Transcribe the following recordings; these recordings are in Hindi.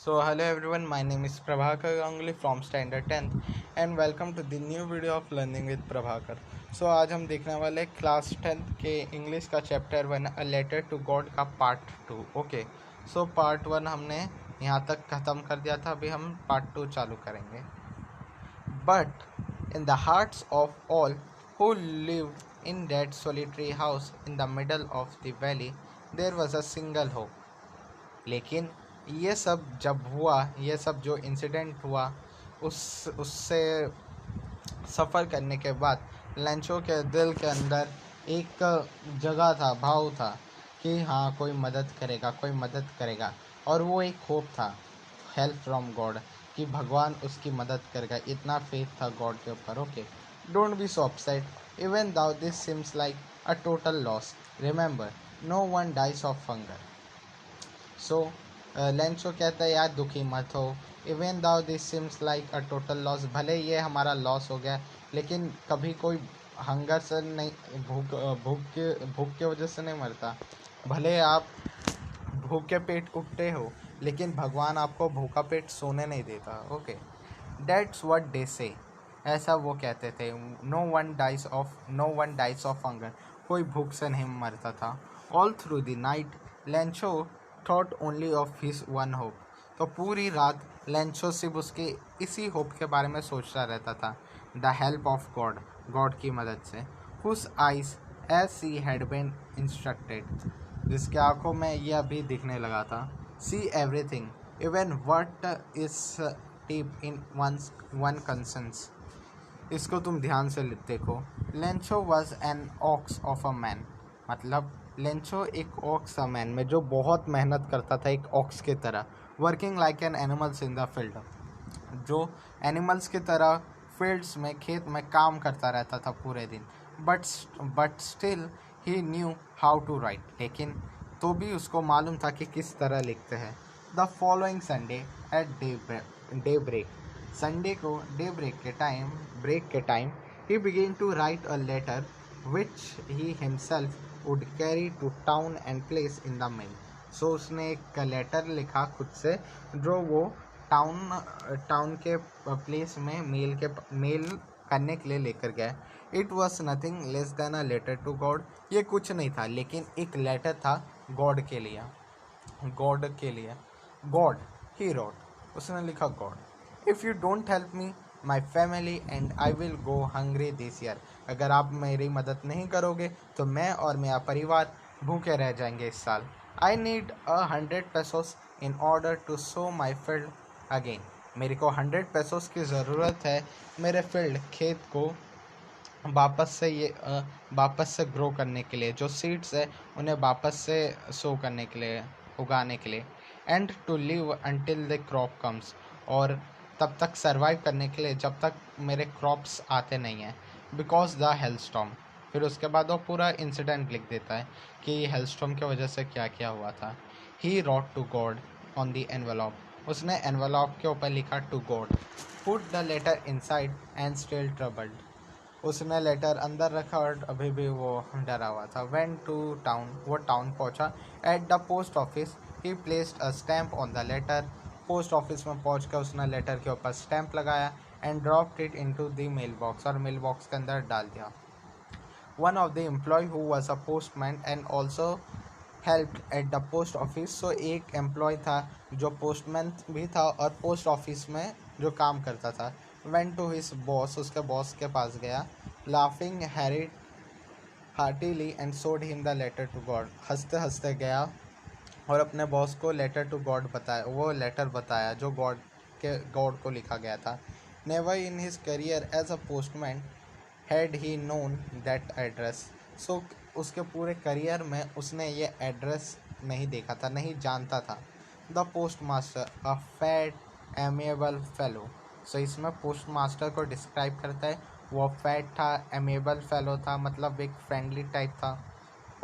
So hello everyone, my name is Prabhakar Ganguly from Standard 10th and welcome to the new video of Learning with Prabhakar. So आज हम देखने वाले क्लास 10th के इंग्लिश का chapter 1 a letter to God का पार्ट 2. ओके, सो पार्ट 1 हमने यहाँ तक ख़त्म कर दिया था. अभी हम पार्ट 2 चालू करेंगे. But in the hearts of all who lived in that solitary house in the middle of the valley there was a single hope. लेकिन ये सब जब हुआ, ये सब जो इंसिडेंट हुआ उससे सफ़र करने के बाद लेंचो के दिल के अंदर एक जगह था, भाव था कि हाँ कोई मदद करेगा, कोई मदद करेगा. और वो एक होप था, हेल्प फ्रॉम गॉड, कि भगवान उसकी मदद करेगा. इतना फेथ था गॉड के ऊपर. Okay, don't be so upset even though this seems like a total loss. Remember, no one dies of hunger. So Lencho कहता है यार दुखी मत हो. Even though this seems like a total loss, भले ये हमारा लॉस हो गया लेकिन कभी कोई हंगर से नहीं, भूख के वजह से नहीं मरता. भले आप भूखे पेट उठते हो लेकिन भगवान आपको भूखा पेट सोने नहीं देता. ओके, दैट्स व्हाट दे से, ऐसा वो कहते थे. No one dies of hunger, कोई भूख से नहीं मरता था. All through the night Lencho thought only of his one hope. तो पूरी रात लेंचो सिर्फ उसके इसी होप के बारे में सोचता रहता था. The help of God, God की मदद से. Whose eyes as see had been instructed, जिसके आंखों में ये अभी दिखने लगा था. See everything even what is deep in one conscience. इसको तुम ध्यान से देखो. Lencho was an ox of a man, मतलब लेंचो एक ऑक्स अ मैन में जो बहुत मेहनत करता था, एक ऑक्स की तरह. Working like an animals in the field, जो एनिमल्स की तरह फील्ड्स में, खेत में काम करता रहता था पूरे दिन. But still he knew how to write, लेकिन तो भी उसको मालूम था कि किस तरह लिखते हैं. The following Sunday at daybreak, Sunday को डे ब्रेक के time he began to write a letter which he himself would carry to town and place in the mail. So उसने एक लेटर लिखा खुद से जो वो टाउन के प्लेस में मेल करने के लिए लेकर गया. It was nothing less than a letter to God, ये कुछ नहीं था लेकिन एक लेटर था गॉड के लिए. गॉड, ही रोट, उसने लिखा God, if you don't help me my family and I will go hungry this year. अगर आप मेरी मदद नहीं करोगे तो मैं और मेरा परिवार भूखे रह जाएंगे इस साल. I need 100 pesos in order to sow my field again. मेरे को 100 pesos की ज़रूरत है मेरे फील्ड, खेत को वापस से ग्रो करने के लिए. जो सीड्स है उन्हें वापस से सो करने के लिए, उगाने के लिए. And to live until the crop comes, और तब तक सर्वाइव करने के लिए जब तक मेरे क्रॉप्स आते नहीं हैं. बिकॉज द हेलस्टॉर्म, फिर उसके बाद वो पूरा इंसिडेंट लिख देता है कि हेलस्टॉर्म की वजह से क्या क्या हुआ था. He wrote to God on the envelope, उसने एनवेलॉप के ऊपर लिखा to God. Put the letter inside and still troubled, उसने लेटर अंदर रखा और अभी भी वो डरा हुआ था. वेंट टू टाउन, वो टाउन पहुंचा. At the post office he placed a stamp on the letter, post office में पहुंच कर उसने लेटर के ऊपर स्टैम्प लगाया. And dropped it into the mail box, और मेल बॉक्स के अंदर डाल दिया. One of the employee who was a postman and also helped at the post office. So एक एम्प्लॉय था जो पोस्टमैन भी था और पोस्ट ऑफिस में जो काम करता था. वेंट टू हिज बॉस, उसके बॉस के पास गया. Laughing heartily and showed him the letter to God, हंसते हंसते गया और अपने बॉस को लेटर टू गॉड बताया, वो लेटर बताया जो गॉड को लिखा गया था. Never in his career as a postman had he known that address. So उसके पूरे करियर में उसने ये एड्रेस नहीं देखा था, नहीं जानता था. The post master a fat amiable fellow. So इसमें पोस्ट मास्टर को डिस्क्राइब करता है. वो फैट था, एमिएबल फेलो था, मतलब एक फ्रेंडली टाइप था.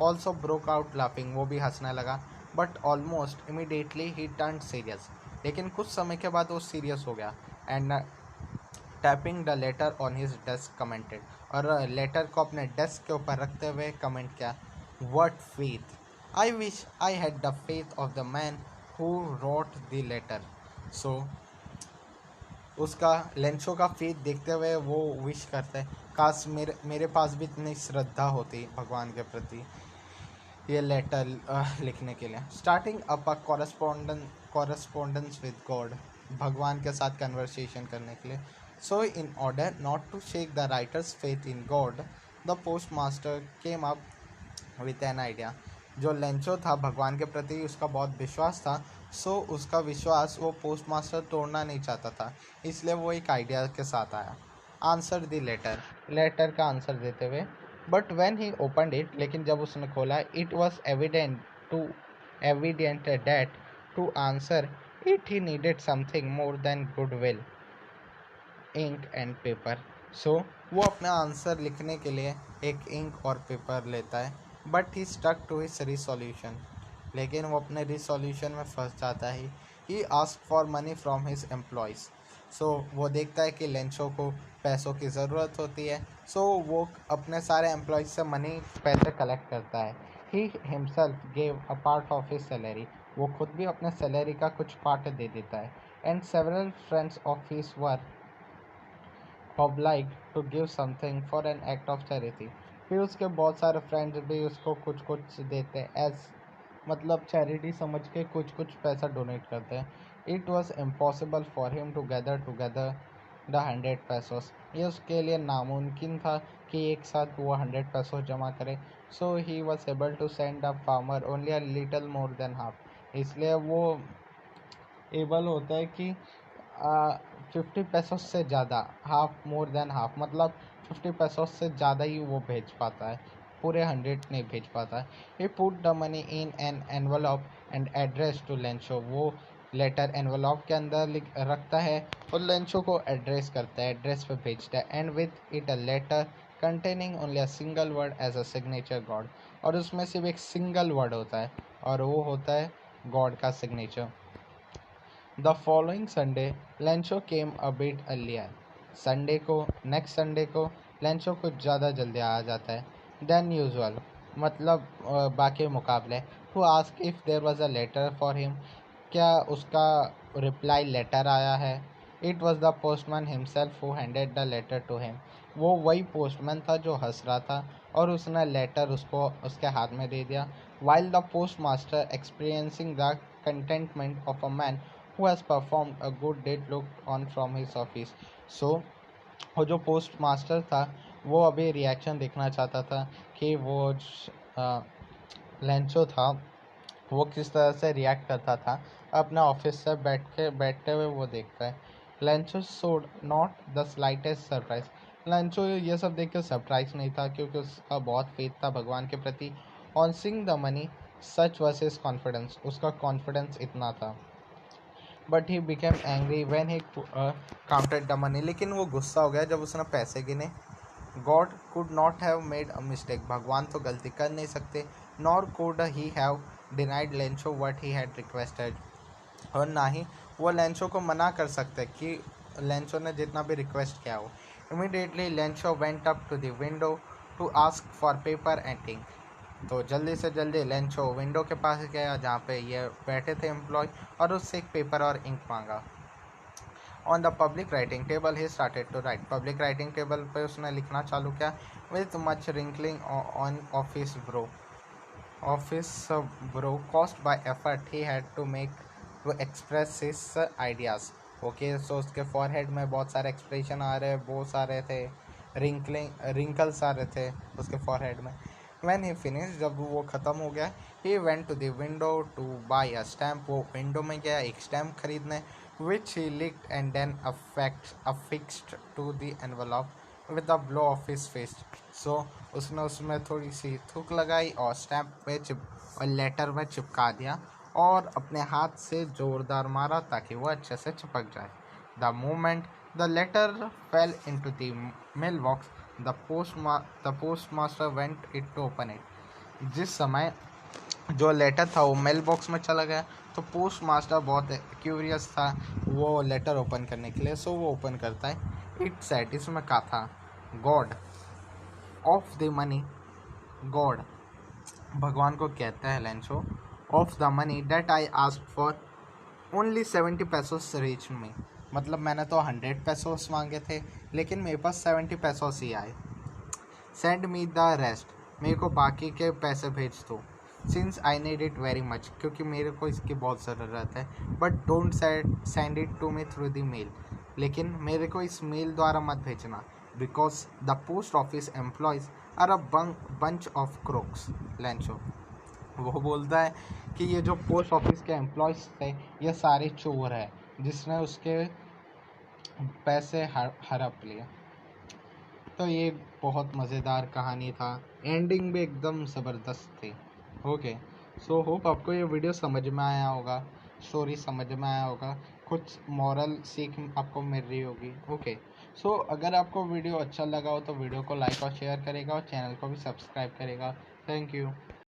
ऑल्सो ब्रोक आउट लाफिंग, वो भी हंसने लगा. But almost immediately he turn serious, लेकिन कुछ समय के बाद वो सीरियस हो गया. And tapping the letter on his desk commented, और लेटर को अपने डेस्क के ऊपर रखते हुए कमेंट किया. What faith, I wish I had the faith of the man who wrote the letter. So उसका लेंचो का फेथ देखते हुए वो विश करता है, काश मेरे पास भी इतनी श्रद्धा होती भगवान के प्रति ये लेटर लिखने के लिए। Starting up a correspondence with God, भगवान के साथ कन्वर्सेशन करने के लिए। So in order not to shake the writer's faith in God, the post master came up with an idea. जो लेंचो था भगवान के प्रति उसका बहुत विश्वास था, सो उसका विश्वास वो पोस्ट मास्टर तोड़ना नहीं चाहता था, इसलिए वो एक आइडिया के साथ आया। आंसर द लेटर का आंसर देते हुए, but when he opened it, लेकिन जब उसने खोला, it was evident that to answer it he needed something more than goodwill, ink and paper. सो वो अपना आंसर लिखने के लिए एक इंक और पेपर लेता है, but he stuck to his resolution, लेकिन वो अपने रिसोल्यूशन में फंस जाता है। He ask for money from his employees. सो वो देखता है कि लेंचो को पैसों की ज़रूरत होती है, सो वो अपने सारे एम्प्लॉयज़ से पैसे कलेक्ट करता है। He himself gave a part of his salary, वो खुद भी अपने सैलरी का कुछ पार्ट दे देता है। And several friends of his were obliged to give something for an act of charity। फिर उसके बहुत सारे फ्रेंड्स भी उसको कुछ कुछ देते हैं, एज मतलब चैरिटी समझ के कुछ कुछ पैसा डोनेट करते हैं। It was impossible for him to gather the 100 pesos। ये उसके लिए नामुमकिन था कि एक साथ वो 100 pesos जमा करे। So he was able to send a farmer only a little more than half, इसलिए वो एबल होता है कि 50 pesos से ज़्यादा, हाफ मोर देन हाफ, मतलब 50 pesos से ज़्यादा ही वो भेज पाता है, पूरे 100 नहीं भेज पाता है। He put the money in an envelope and address to Lencho, वो लेटर एनवलप के अंदर रखता है और लेंचो को एड्रेस करता है, एड्रेस पे भेजता है। And with it a letter containing only a single word as a signature God, और उसमें सिर्फ एक सिंगल वर्ड होता है और वो होता है गॉड का signature. The following Sunday Lencho came a bit earlier, next Sunday को लेंचो कुछ ज़्यादा जल्दी आ जाता है देन यूजुअल, मतलब बाकी मुकाबले। To ask if there was a letter for him, क्या उसका रिप्लाई लेटर आया है। It was the postman himself who handed the letter to him, वो वही पोस्टमैन था जो हंस रहा था और उसने लेटर उसको उसके हाथ में दे दिया। While the post master experiencing the containment of a man who has performed a good deed looked on from his office। So वो जो पोस्ट मास्टर था वो अभी रिएक्शन देखना चाहता था कि वो लेंचो था वो किस तरह से रिएक्ट करता था। अपने ऑफिस से बैठते हुए वो देखता है। Lencho showed not the slightest surprise, Lencho ये सब देख कर सरप्राइज नहीं था क्योंकि उसका बहुत फेथ था भगवान के प्रति। On seeing the money such was his confidence, उसका कॉन्फिडेंस इतना था। But he became angry when he counted the money, लेकिन वो गुस्सा हो गया जब उसने पैसे गिने। God could not have made a mistake, भगवान तो गलती कर नहीं सकते। Nor could he have denied Lencho what he had requested, और ना ही वो लेंचो को मना कर सकते कि लेंचो ने जितना भी रिक्वेस्ट किया हो। Immediately Lencho went up to the window to ask for paper and ink, तो जल्दी से जल्दी लेंचो विंडो के पास गया जहाँ पे ये बैठे थे एम्प्लॉय, और उससे एक पेपर और इंक मांगा। On the public writing table he started to write, public writing table पे उसने लिखना चालू किया। With much wrinkling on of his brow caused by effort he had to make to express his ideas. Okay, so उसके फॉरहेड में बहुत सारे एक्सप्रेशन आ रहे, बहुत सारे थे रिंकल्स आ रहे थे उसके फॉरहेड में। When he finished, जब वो ख़त्म हो गया, he went to the window to buy a stamp, वो विंडो में गया एक स्टैम्प खरीदने, which he licked and then affixed to the envelope with a blow of his fist। So उसने उसमें थोड़ी सी थूक लगाई और स्टैम्प पे और लेटर में चिपका दिया और अपने हाथ से जोरदार मारा ताकि वो अच्छे से चिपक जाए। The moment the letter fell into the mailbox, the postmaster went it to open it। जिस समय जो लेटर था वो मेल बॉक्स में चला गया तो पोस्ट मास्टर बहुत क्यूरियस था वो लेटर ओपन करने के लिए। सो वो ओपन करता है। इट सेट, इसमें कहा था God of the money, God भगवान को कहता है Lencho, of the money that I ask for only 70 pesos reach me, मतलब मैंने तो 100 पैसोस मांगे थे लेकिन मेरे पास 70 पैसोस ही आए। सेंड मी द रेस्ट, मेरे को बाकी के पैसे भेज दो। Since I need it very much, क्योंकि मेरे को इसकी बहुत ज़रूरत है। But don't send it to me through the mail, लेकिन मेरे को इस मेल द्वारा मत भेजना। Because the post office employees are a bunch of crooks Lencho. वो बोलता है कि ये जो पोस्ट ऑफिस के एम्प्लॉयज़ थे ये सारे चोर हैं जिसने उसके पैसे हड़प लिए। तो ये बहुत मज़ेदार कहानी था, एंडिंग भी एकदम ज़बरदस्त थी। ओके, सो होप आपको ये वीडियो समझ में आया होगा, स्टोरी समझ में आया होगा, कुछ मॉरल सीख आपको मिल रही होगी। ओके, सो अगर आपको वीडियो अच्छा लगा हो तो वीडियो को लाइक और शेयर करेगा और चैनल को भी सब्सक्राइब करेगा। Thank you.